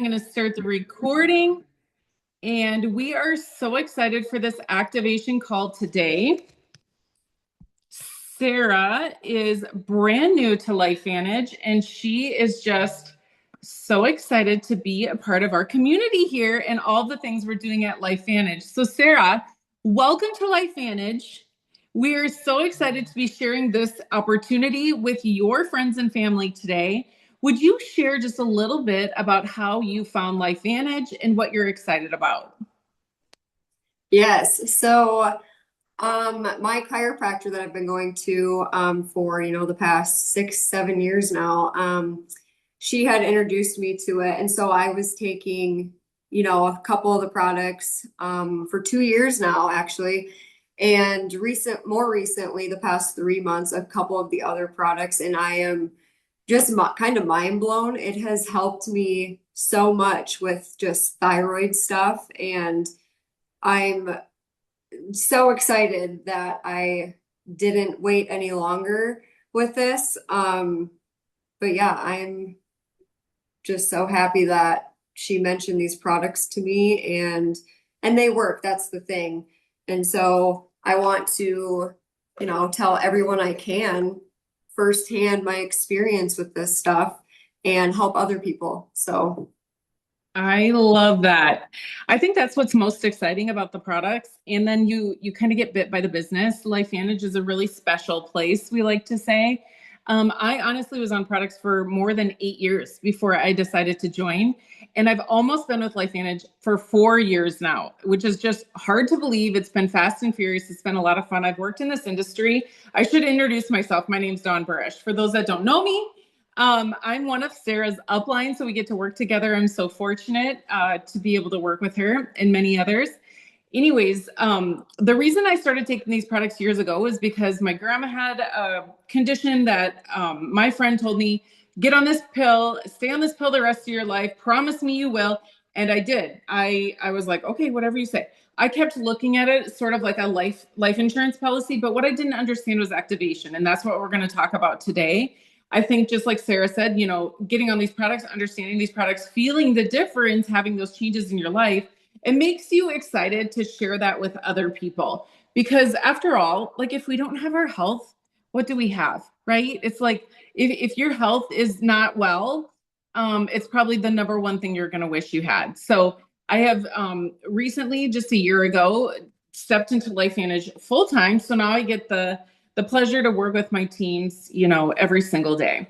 I'm going to start the recording, and we are so excited for this activation call today. Sarah is brand new to LifeVantage, and she is just so excited to be a part of our community here and all the things we're doing at LifeVantage. So, Sarah, welcome to LifeVantage. We are so excited to be sharing this opportunity with your friends and family today. Would you share just a little bit about how you found LifeVantage and what you're excited about? Yes. My chiropractor that I've been going to for, the past 6, 7 years now, she had introduced me to it. And so I was taking, a couple of the products for 2 years now, actually. And more recently, the past 3 months, a couple of the other products, and I am just kind of mind blown. It has helped me so much with just thyroid stuff, and I'm so excited that I didn't wait any longer with this. But yeah, I'm just so happy that she mentioned these products to me, and they work. That's the thing. And so I want to, tell everyone I can firsthand my experience with this stuff and help other people. So I love that. I think that's what's most exciting about the products. And then you kind of get bit by the business. LifeVantage is a really special place, we like to say. I honestly was on products for more than 8 years before I decided to join. And I've almost been with LifeVantage for 4 years now, which is just hard to believe. It's been fast and furious. It's been a lot of fun. I've worked in this industry. I should introduce myself. My name's Dawn Burish. For those that don't know me, I'm one of Sarah's upline, so we get to work together. I'm so fortunate to be able to work with her and many others. Anyways, the reason I started taking these products years ago was because my grandma had a condition that my friend told me, get on this pill, stay on this pill the rest of your life, promise me you will. And I did. I was like, okay, whatever you say. I kept looking at it sort of like a life insurance policy, but what I didn't understand was activation. And that's what we're going to talk about today. I think just like Sarah said, getting on these products, understanding these products, feeling the difference, having those changes in your life, it makes you excited to share that with other people. Because after all, like if we don't have our health, what do we have, right? It's like if your health is not well, it's probably the number one thing you're going to wish you had. So I have recently, just a year ago, stepped into LifeVantage full time. So now I get the pleasure to work with my teams, every single day.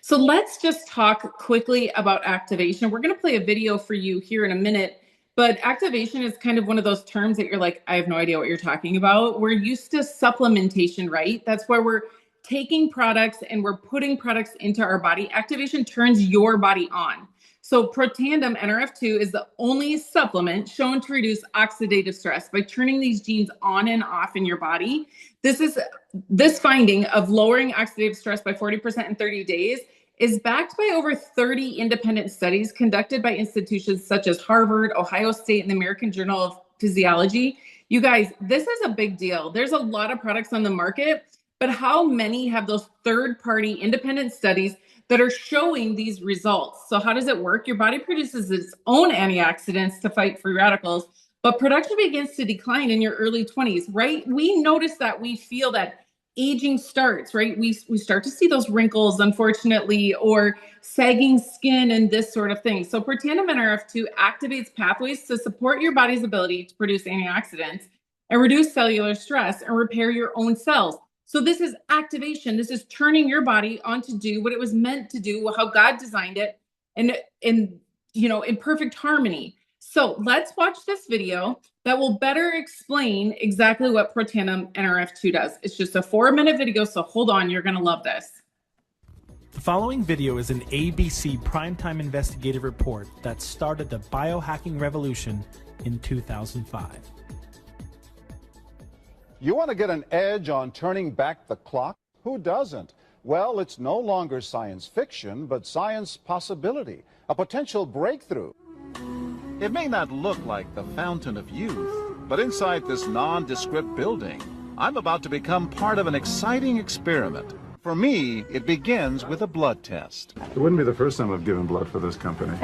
So let's just talk quickly about activation. We're going to play a video for you here in a minute, but activation is kind of one of those terms that you're like, I have no idea what you're talking about. We're used to supplementation, right? That's where we're taking products and we're putting products into our body. Activation turns your body on. So Protandim NRF2 is the only supplement shown to reduce oxidative stress by turning these genes on and off in your body. This finding of lowering oxidative stress by 40% in 30 days is backed by over 30 independent studies conducted by institutions such as Harvard, Ohio State, and the American Journal of Physiology. You guys, this is a big deal. There's a lot of products on the market, but how many have those third-party independent studies that are showing these results? So how does it work? Your body produces its own antioxidants to fight free radicals, but production begins to decline in your early 20s, right? We notice that, we feel that aging starts, right? We start to see those wrinkles, unfortunately, or sagging skin and this sort of thing. So Protandim NRF2 activates pathways to support your body's ability to produce antioxidants and reduce cellular stress and repair your own cells. So this is activation. This is turning your body on to do what it was meant to do, how God designed it, and in perfect harmony. So let's watch this video that will better explain exactly what Protandim NRF2 does. It's just a 4-minute video, so hold on, you're going to love this. The following video is an ABC primetime investigative report that started the biohacking revolution in 2005. You want to get an edge on turning back the clock? Who doesn't? Well, it's no longer science fiction, but science possibility, a potential breakthrough. It may not look like the fountain of youth, but inside this nondescript building, I'm about to become part of an exciting experiment. For me, it begins with a blood test. It wouldn't be the first time I've given blood for this company.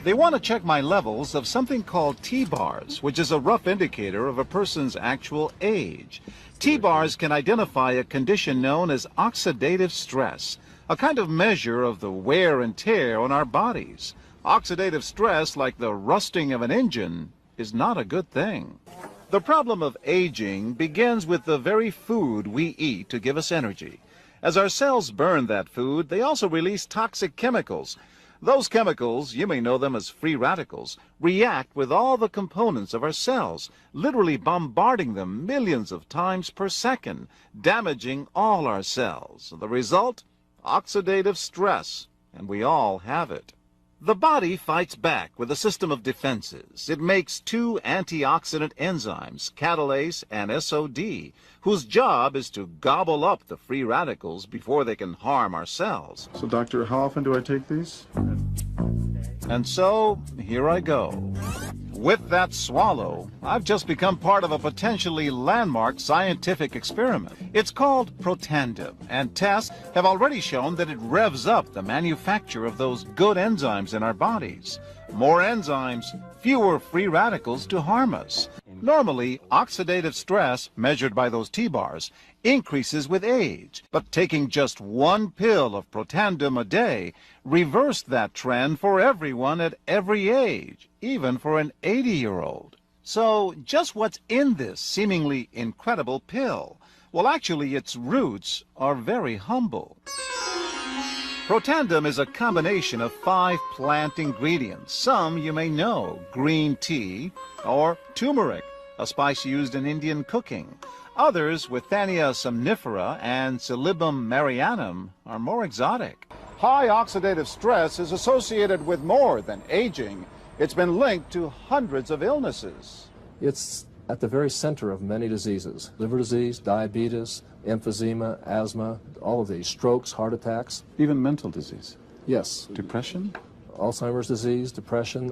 They want to check my levels of something called T-bars, which is a rough indicator of a person's actual age. T-bars can identify a condition known as oxidative stress, a kind of measure of the wear and tear on our bodies. Oxidative stress, like the rusting of an engine, is not a good thing. The problem of aging begins with the very food we eat to give us energy. As our cells burn that food, they also release toxic chemicals. Those chemicals, you may know them as free radicals, react with all the components of our cells, literally bombarding them millions of times per second, damaging all our cells. The result? Oxidative stress, and we all have it. The body fights back with a system of defenses. It makes two antioxidant enzymes, catalase and SOD, whose job is to gobble up the free radicals before they can harm our cells. So, doctor, how often do I take these? And so, here I go. With that swallow, I've just become part of a potentially landmark scientific experiment. It's called Protandim, and tests have already shown that it revs up the manufacture of those good enzymes in our bodies. More enzymes, fewer free radicals to harm us. Normally, oxidative stress, measured by those T-bars, increases with age, but taking just one pill of Protandim a day reversed that trend for everyone at every age, even for an 80-year-old. So, just what's in this seemingly incredible pill? Well, actually, its roots are very humble. Protandim is a combination of 5 plant ingredients. Some you may know: green tea or turmeric, a spice used in Indian cooking. Others, Withania somnifera and Silybum marianum, are more exotic. High oxidative stress is associated with more than aging. It's been linked to hundreds of illnesses. It's at the very center of many diseases: liver disease, diabetes, emphysema, asthma, all of these, strokes, heart attacks. Even mental disease. Yes. Depression? Alzheimer's disease, depression.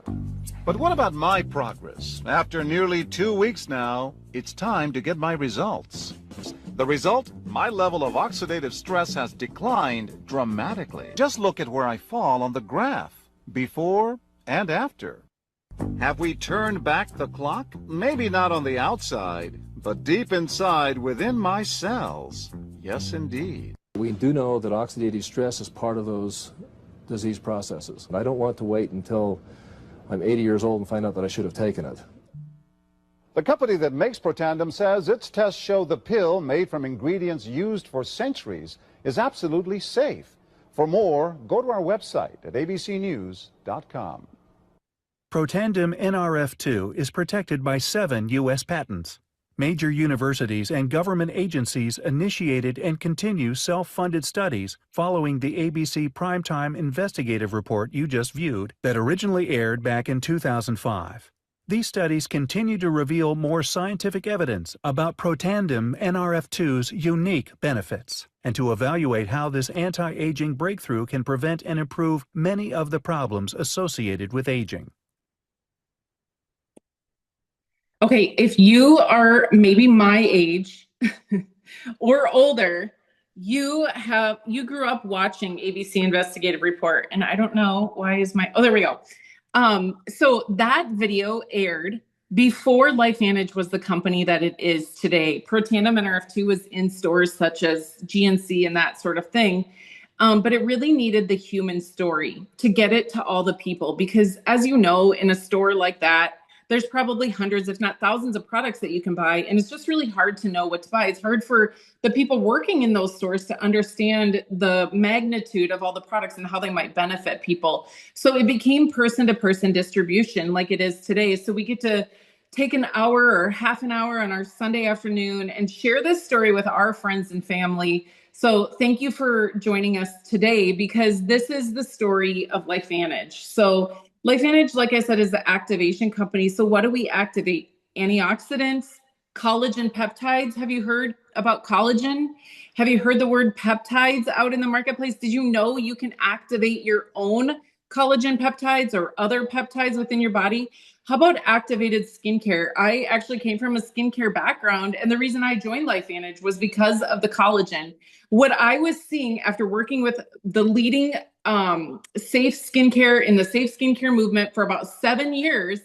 But what about my progress? After nearly 2 weeks now, it's time to get my results. The result? My level of oxidative stress has declined dramatically. Just look at where I fall on the graph, before and after. Have we turned back the clock? Maybe not on the outside, but deep inside within my cells. Yes, indeed. We do know that oxidative stress is part of those disease processes. I don't want to wait until I'm 80 years old and find out that I should have taken it. The company that makes Protandim says its tests show the pill, made from ingredients used for centuries, is absolutely safe. For more, go to our website at abcnews.com. Protandim NRF2 is protected by 7 U.S. patents. Major universities and government agencies initiated and continue self-funded studies following the ABC Primetime Investigative Report you just viewed that originally aired back in 2005. These studies continue to reveal more scientific evidence about Protandim NRF2's unique benefits and to evaluate how this anti-aging breakthrough can prevent and improve many of the problems associated with aging. Okay, if you are maybe my age or older, you grew up watching ABC Investigative Report, and I don't know why there we go. So that video aired before LifeVantage was the company that it is today. Protandim NRF2 was in stores such as GNC and that sort of thing. But it really needed the human story to get it to all the people, because as you know, in a store like that, there's probably hundreds, if not thousands, of products that you can buy. And it's just really hard to know what to buy. It's hard for the people working in those stores to understand the magnitude of all the products and how they might benefit people. So it became person-to-person distribution like it is today. So we get to take an hour or half an hour on our Sunday afternoon and share this story with our friends and family. So thank you for joining us today, because this is the story of LifeVantage. So LifeVantage, like I said, is the activation company. So what do we activate? Antioxidants, collagen peptides. Have you heard about collagen? Have you heard the word peptides out in the marketplace? Did you know you can activate your own collagen peptides or other peptides within your body. How about activated skincare? I actually came from a skincare background, and the reason I joined LifeVantage was because of the collagen. What I was seeing after working with the leading safe skincare in the safe skincare movement for about 7 years,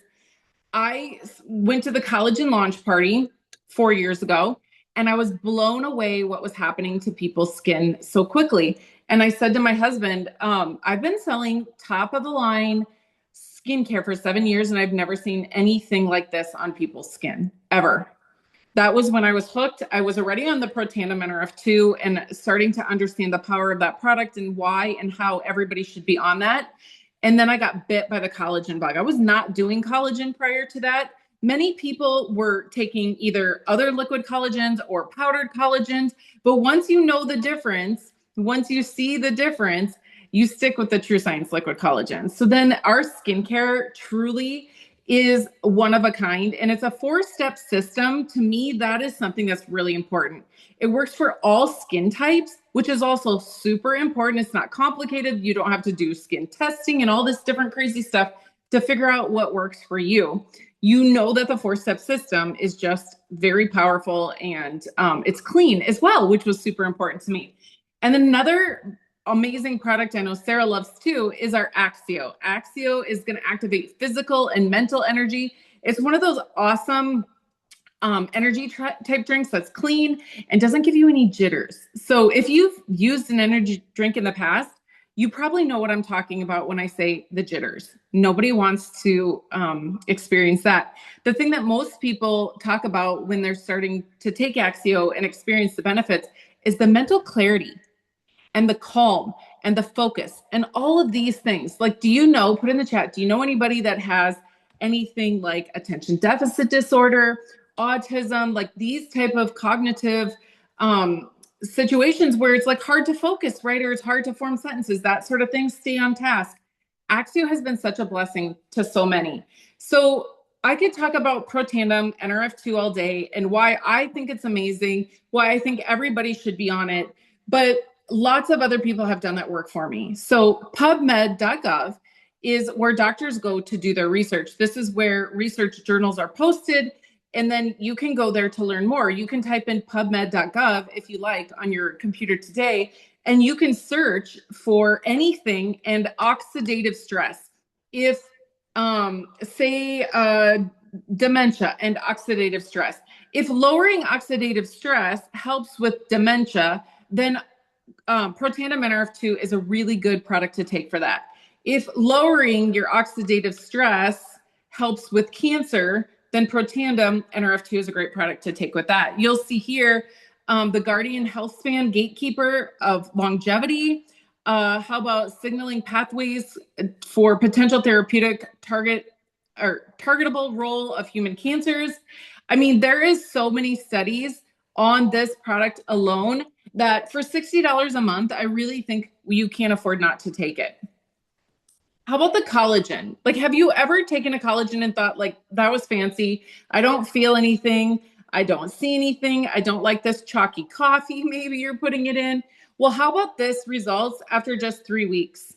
I went to the collagen launch party 4 years ago, and I was blown away what was happening to people's skin so quickly. And I said to my husband, I've been selling top of the line skincare for 7 years, and I've never seen anything like this on people's skin ever. That was when I was hooked. I was already on the Protandim NRF2 and starting to understand the power of that product and why and how everybody should be on that. And then I got bit by the collagen bug. I was not doing collagen prior to that. Many people were taking either other liquid collagens or powdered collagens. But once you know the difference, once you see the difference, you stick with the True Science liquid collagen. So then our skincare truly is one of a kind, and it's a 4-step system. To me, that is something that's really important. It works for all skin types, which is also super important. It's not complicated. You don't have to do skin testing and all this different crazy stuff to figure out what works for you. You know that the 4-step system is just very powerful, and it's clean as well, which was super important to me. And then another amazing product I know Sarah loves too is our Axio. Axio is going to activate physical and mental energy. It's one of those awesome energy type drinks that's clean and doesn't give you any jitters. So if you've used an energy drink in the past, you probably know what I'm talking about when I say the jitters. Nobody wants to experience that. The thing that most people talk about when they're starting to take Axio and experience the benefits is the mental clarity and the calm and the focus and all of these things. Like, do you know, put in the chat, do you know anybody that has anything like attention deficit disorder, autism, like these type of cognitive situations where it's like hard to focus, right? Or it's hard to form sentences, that sort of thing, stay on task. Axio has been such a blessing to so many. So I could talk about Protandim NRF2 all day and why I think it's amazing, why I think everybody should be on it. But lots of other people have done that work for me. So PubMed.gov is where doctors go to do their research. This is where research journals are posted, and then you can go there to learn more. You can type in PubMed.gov if you like on your computer today, and you can search for anything and oxidative stress. If say dementia and oxidative stress. If lowering oxidative stress helps with dementia, then Protandim NRF2 is a really good product to take for that. If lowering your oxidative stress helps with cancer, then Protandim NRF2 is a great product to take with that. You'll see here the Guardian Health Span Gatekeeper of Longevity. How about signaling pathways for potential therapeutic target or targetable role of human cancers? I mean, there is so many studies on this product alone that for $60 a month, I really think you can't afford not to take it. How about the collagen? Like, have you ever taken a collagen and thought, like, that was fancy? I don't feel anything. I don't see anything. I don't like this chalky coffee maybe you're putting it in. Well, how about this results after just 3 weeks?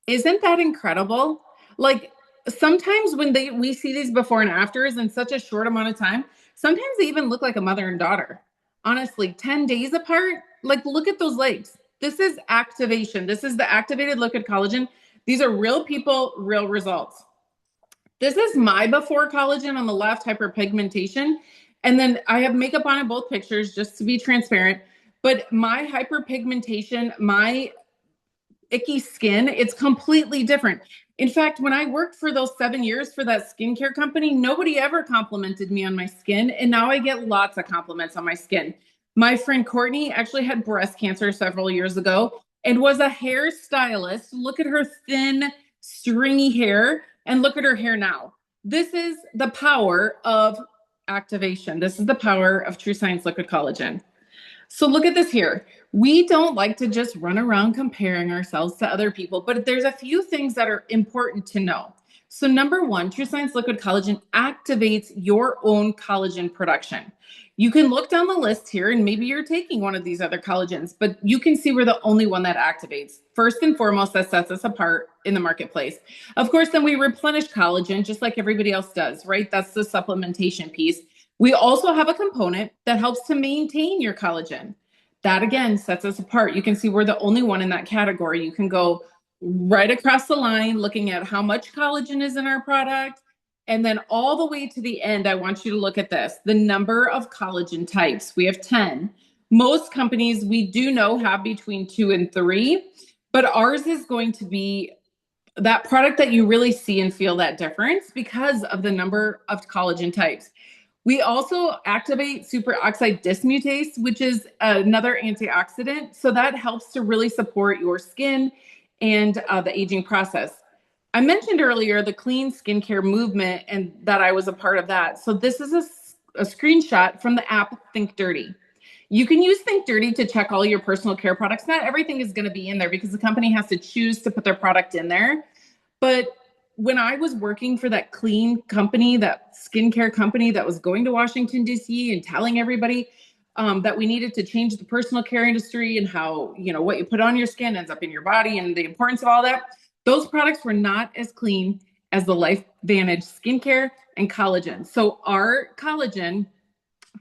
Isn't that incredible? Like, sometimes when we see these before and afters in such a short amount of time, sometimes they even look like a mother and daughter. Honestly, 10 days apart, like, look at those legs. This is activation. This is the activated liquid collagen. These are real people, real results. This is my before collagen on the left, hyperpigmentation. And then I have makeup on in both pictures just to be transparent. But my hyperpigmentation, my icky skin, it's completely different. In fact, when I worked for those 7 years for that skincare company, nobody ever complimented me on my skin. And now I get lots of compliments on my skin. My friend Courtney actually had breast cancer several years ago and was a hairstylist. Look at her thin, stringy hair and look at her hair now. This is the power of activation. This is the power of True Science Liquid Collagen. So look at this here. We don't like to just run around comparing ourselves to other people, but there's a few things that are important to know. So number one, True Science Liquid Collagen activates your own collagen production. You can look down the list here and maybe you're taking one of these other collagens, but you can see we're the only one that activates. First and foremost, that sets us apart in the marketplace. Of course, then we replenish collagen just like everybody else does, right? That's the supplementation piece. We also have a component that helps to maintain your collagen. That again sets us apart. You can see we're the only one in that category. You can go right across the line looking at how much collagen is in our product. And then all the way to the end, I want you to look at this, the number of collagen types. We have 10. Most companies we do know have between 2 and 3, but ours is going to be that product that you really see and feel that difference because of the number of collagen types. We also activate superoxide dismutase, which is another antioxidant. So that helps to really support your skin and the aging process. I mentioned earlier the clean skincare movement and that I was a part of that. So this is a screenshot from the app Think Dirty. You can use Think Dirty to check all your personal care products. Not everything is going to be in there because the company has to choose to put their product in there. But when I was working for that clean company, that skincare company that was going to Washington, D.C. and telling everybody that we needed to change the personal care industry and how, what you put on your skin ends up in your body and the importance of all that, those products were not as clean as the LifeVantage skincare and collagen. So our collagen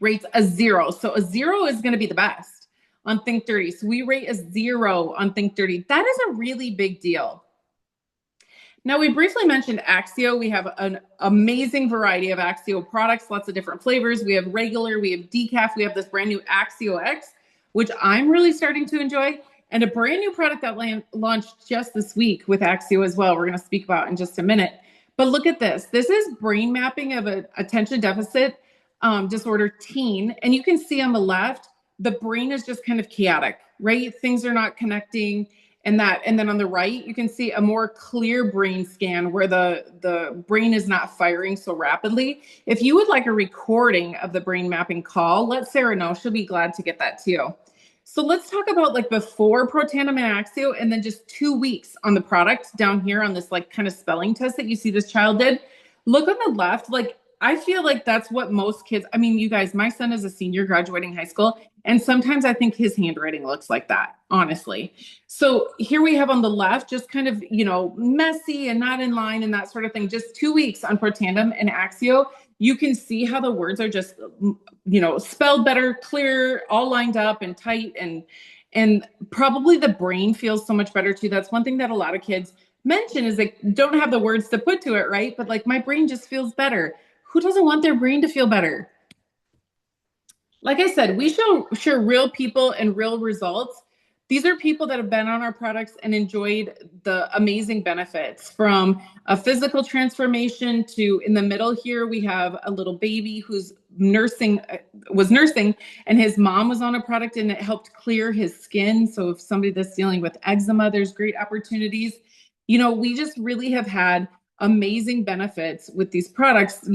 rates a 0. So a 0 is going to be the best on Think Dirty. So we rate a 0 on Think Dirty. That is a really big deal. Now, we briefly mentioned Axio. We have an amazing variety of Axio products, lots of different flavors. We have regular, we have decaf, we have this brand new Axio X, which I'm really starting to enjoy, and a brand new product that launched just this week with Axio as well. We're going to speak about in just a minute. But look at this. This is brain mapping of an attention deficit disorder teen. And you can see on the left, the brain is just kind of chaotic, right? Things are not connecting. And then on the right, you can see a more clear brain scan where the brain is not firing so rapidly. If you would like a recording of the brain mapping call, let Sarah know. She'll be glad to get that too. So let's talk about like before Protandim and Axio and then just 2 weeks on the product down here on this like kind of spelling test that you see this child did. Look on the left, like I feel like that's what most kids, I mean, you guys, my son is a senior graduating high school, and sometimes I think his handwriting looks like that, honestly. So here we have on the left, just kind of, messy and not in line and that sort of thing. Just 2 weeks on Protandim and Axio. You can see how the words are just, spelled better, clear, all lined up and tight. And probably the brain feels so much better too. That's one thing that a lot of kids mention is they don't have the words to put to it, right? But like my brain just feels better. Who doesn't want their brain to feel better? Like I said, we share real people and real results. These are people that have been on our products and enjoyed the amazing benefits from a physical transformation to in the middle here, we have a little baby who's was nursing and his mom was on a product and it helped clear his skin. So if somebody that's dealing with eczema, there's great opportunities. We just really have had amazing benefits with these products.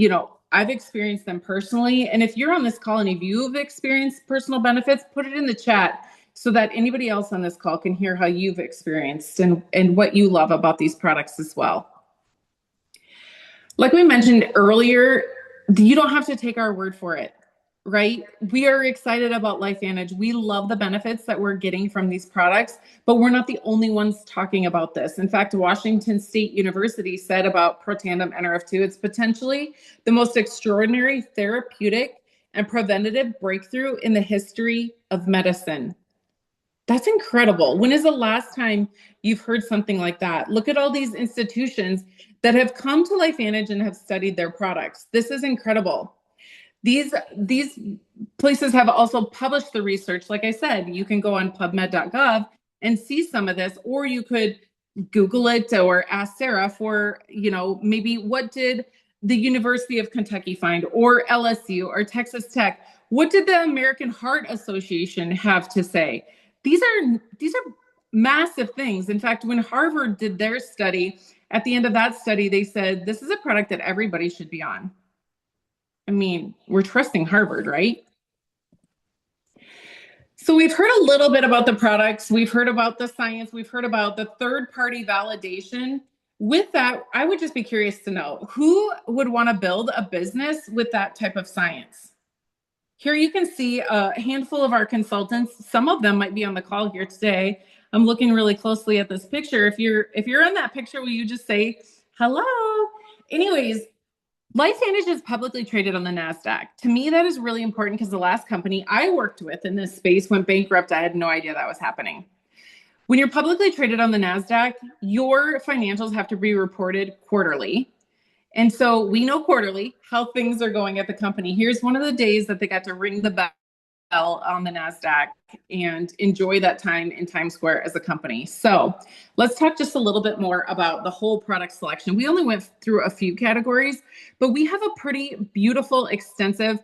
I've experienced them personally. And if you're on this call and if you've experienced personal benefits, put it in the chat so that anybody else on this call can hear how you've experienced and what you love about these products as well. Like we mentioned earlier, you don't have to take our word for it, right? We are excited about LifeVantage. We love the benefits that we're getting from these products, but we're not the only ones talking about this. In fact, Washington State University said about Protandim NRF2, it's potentially the most extraordinary therapeutic and preventative breakthrough in the history of medicine. That's incredible. When is the last time you've heard something like that? Look at all these institutions that have come to LifeVantage and have studied their products. This is incredible. These places have also published the research. Like I said, you can go on pubmed.gov and see some of this, or you could Google it or ask Sarah for, maybe what did the University of Kentucky find, or LSU or Texas Tech? What did the American Heart Association have to say? These are massive things. In fact, when Harvard did their study, at the end of that study, they said, this is a product that everybody should be on. I mean, we're trusting Harvard, right? So we've heard a little bit about the products. We've heard about the science. We've heard about the third-party validation With that, I would just be curious to know who would want to build a business with that type of science. Here you can see a handful of our consultants. Some of them might be on the call here today. I'm looking really closely at this picture. If you're in that picture, will you just say hello? Anyways, LifeVantage is publicly traded on the NASDAQ. To me, that is really important because the last company I worked with in this space went bankrupt. I had no idea that was happening. When you're publicly traded on the NASDAQ, your financials have to be reported quarterly. And so we know quarterly how things are going at the company. Here's one of the days that they got to ring the bell on the NASDAQ and enjoy that time in Times Square as a company. So let's talk just a little bit more about the whole product selection. We only went through a few categories, but we have a pretty beautiful, extensive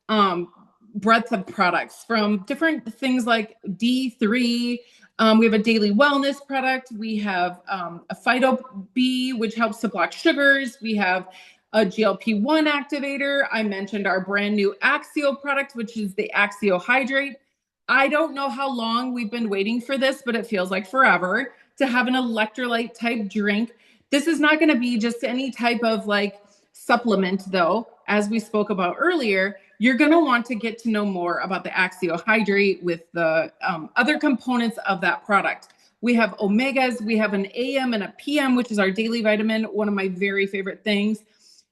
breadth of products from different things like D3. We have a daily wellness product. We have a Phyto B, which helps to block sugars. We have a GLP-1 activator. I mentioned our brand new Axio product, which is the Axio Hydrate. I don't know how long we've been waiting for this, but it feels like forever to have an electrolyte type drink. This is not going to be just any type of like supplement though. As we spoke about earlier, you're going to want to get to know more about the Axio Hydrate with the other components of that product. We have omegas, we have an AM and a PM, which is our daily vitamin, one of my very favorite things.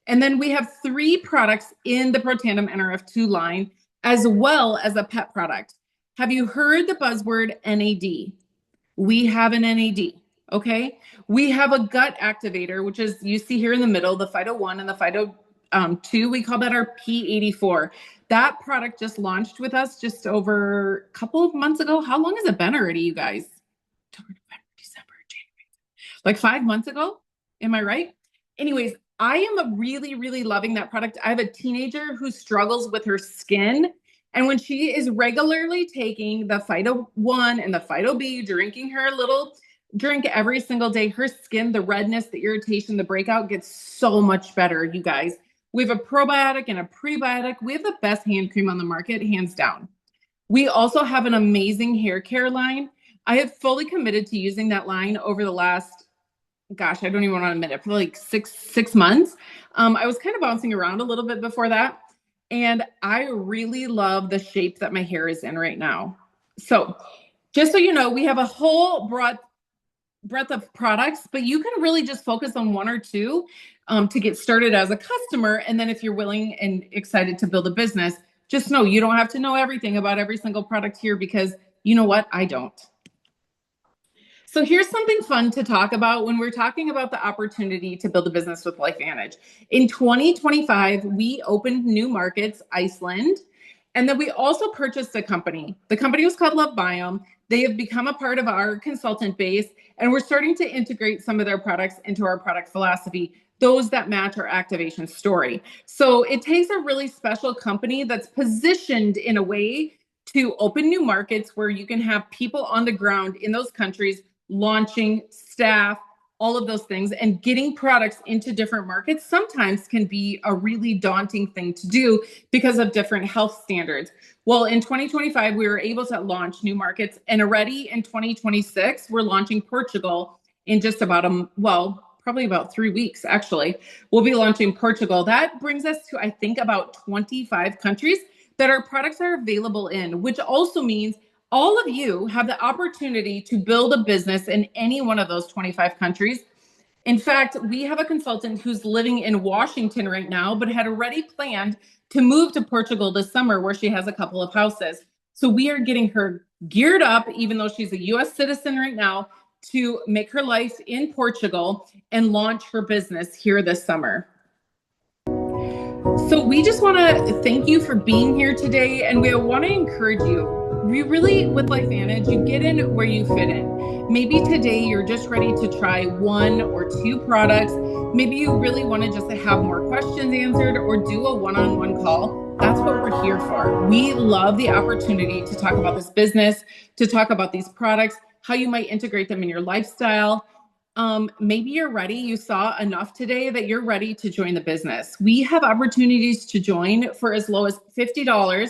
And then we have 3 products in the Protandim NRF2 line, as well as a pet product. Have you heard the buzzword NAD? We have an NAD, okay? We have a gut activator, which is, you see here in the middle, the Phyto 1 and the Phyto 2, we call that our P84. That product just launched with us just over a couple of months ago. How long has it been already, you guys? October, November, December, January. Like 5 months ago? Am I right? Anyways, I am really, really loving that product. I have a teenager who struggles with her skin. And when she is regularly taking the Phyto 1 and the Phyto B, drinking her little drink every single day, her skin, the redness, the irritation, the breakout gets so much better, you guys. We have a probiotic and a prebiotic. We have the best hand cream on the market, hands down. We also have an amazing hair care line. I have fully committed to using that line over the last, gosh, I don't even want to admit it, for like six months. I was kind of bouncing around a little bit before that. And I really love the shape that my hair is in right now. So just so you know, we have a whole breadth of products, but you can really just focus on 1 or 2 to get started as a customer. And then if you're willing and excited to build a business, just know you don't have to know everything about every single product here, because you know what? I don't. So here's something fun to talk about when we're talking about the opportunity to build a business with LifeVantage. In 2025, we opened new markets, Iceland, and then we also purchased a company. The company was called Love Biome. They have become a part of our consultant base, and we're starting to integrate some of their products into our product philosophy, those that match our activation story. So it takes a really special company that's positioned in a way to open new markets where you can have people on the ground in those countries launching, staff, all of those things, and getting products into different markets sometimes can be a really daunting thing to do because of different health standards. Well, in 2025, we were able to launch new markets, and already in 2026, we're launching Portugal in just about probably about 3 weeks, actually. We'll be launching Portugal. That brings us to, I think, about 25 countries that our products are available in, which also means all of you have the opportunity to build a business in any one of those 25 countries. In fact, we have a consultant who's living in Washington right now, but had already planned to move to Portugal this summer, where she has a couple of houses. So we are getting her geared up, even though she's a US citizen right now, to make her life in Portugal and launch her business here this summer. So we just want to thank you for being here today, and we want to encourage you. We really, with LifeVantage, you get in where you fit in. Maybe today you're just ready to try 1 or 2 products. Maybe you really want to just have more questions answered or do a one-on-one call. That's what we're here for. We love the opportunity to talk about this business, to talk about these products, how you might integrate them in your lifestyle. Maybe you're ready. You saw enough today that you're ready to join the business. We have opportunities to join for as low as $50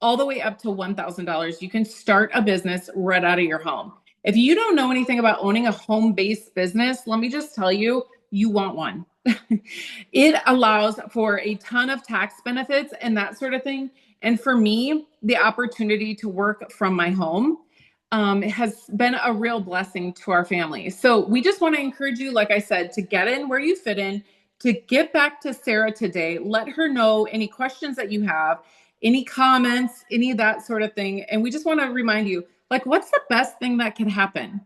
all the way up to $1,000. You can start a business right out of your home. If you don't know anything about owning a home-based business, let me just tell you, you want one. It allows for a ton of tax benefits and that sort of thing. And for me, the opportunity to work from my home has been a real blessing to our family. So we just want to encourage you, like I said, to get in where you fit in, to get back to Sarah today. Let her know any questions that you have, any comments, any of that sort of thing. And we just want to remind you, like, what's the best thing that can happen?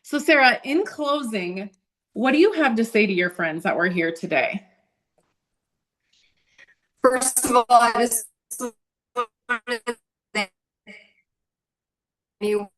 So, Sarah, in closing, what do you have to say to your friends that were here today? First of all, I just wanted to thank anyone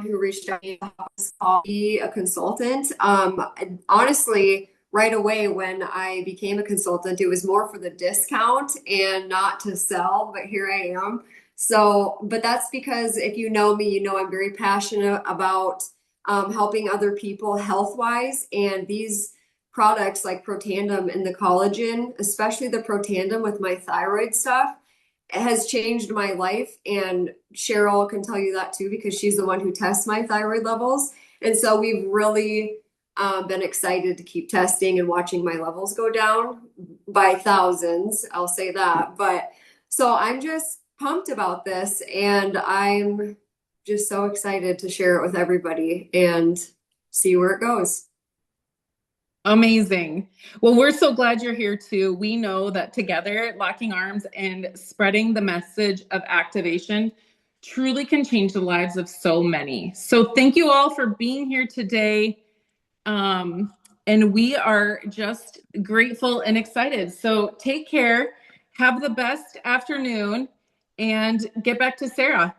who reached out to me to be a consultant. Honestly, right away when I became a consultant, it was more for the discount and not to sell, but here I am. So, but that's because if you know me, you know I'm very passionate about helping other people health-wise, and these products like Protandem and the collagen, especially the Protandem with my thyroid stuff, has changed my life. And Cheryl can tell you that too, because she's the one who tests my thyroid levels. And so we've really been excited to keep testing and watching my levels go down by thousands. I'll say that. But so I'm just pumped about this, and I'm just so excited to share it with everybody and see where it goes. Amazing. Well, we're so glad you're here too. We know that together, locking arms and spreading the message of activation truly can change the lives of so many. So thank you all for being here today. And we are just grateful and excited. So take care, have the best afternoon, and get back to Sarah.